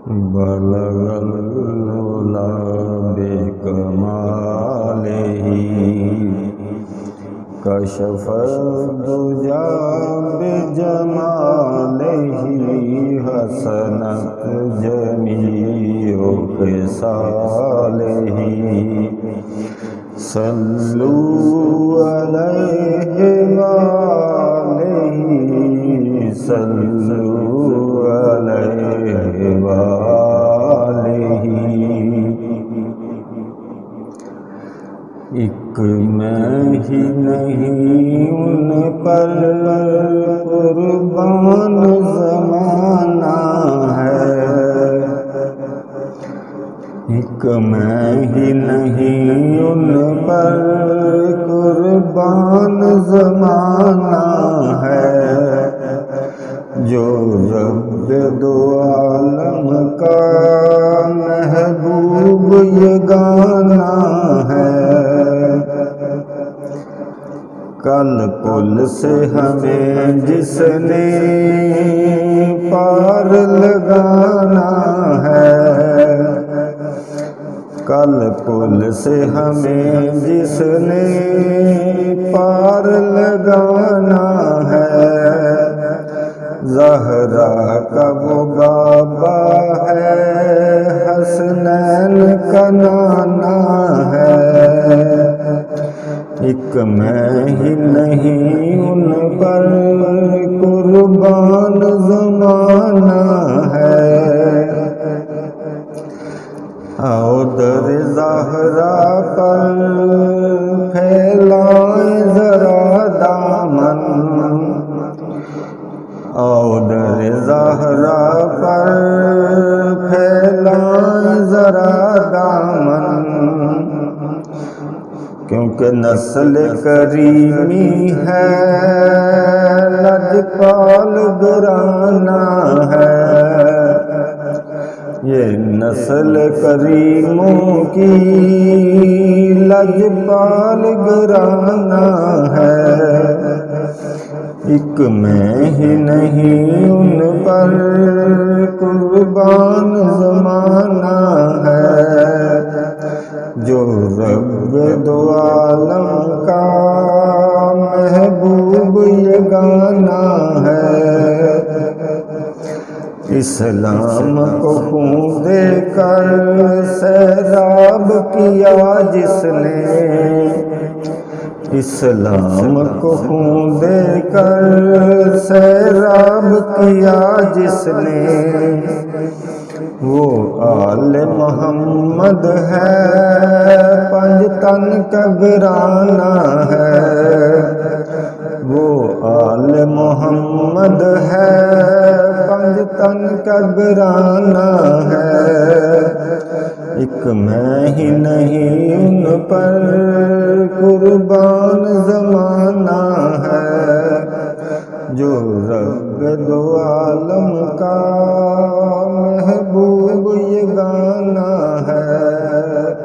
بلغ العلا بکمالہ کشف الدجا بجمالہ حسنت جمیع خصالہ صلوا علیہ وآلہ صلوا علیہ وآلہ۔ ایک میں ہی نہیں ان پر قربان زمانہ ہے، ایک میں ہی نہیں ان پر قربان زمانہ ہے، جو رب دو عالم کا محبوب یگانہ ہے۔ کل پل سے ہمیں جس نے پار لگانا ہے، کل پل سے ہمیں جس نے پار لگانا ہے، زہرا کا وہ بابا ہے، حسنین کا نانا ہے، ایک میں ہی نہیں ان پر قربان زمانہ ہے۔ آؤ در زہرا پر پھیلائیں ذرا دامن، آؤ در زہرا پر پھیلائیں ذرا دامن، کیونکہ نسل کریمی ہے، لجپال گرانا ہے، یہ نسل کریموں کی لجپال گرانا ہے، ایک میں ہی نہیں ان پر قربان زمانہ ہے، جو رب دو عالم کا محبوب یگانہ ہے۔ اسلام کو خون دے کر سیراب کیا جس نے، اسلام کو خون دے کر سیراب کیا جس نے، وہ آل محمد ہے، پنج تن کا گرانا ہے، وہ آل محمد ہے، پنج تن کا گرانا ہے، ایک میں ہی نہیں ان پر قربان زمانہ ہے، جو رب دو عالم کا محبوب یگانہ ہے۔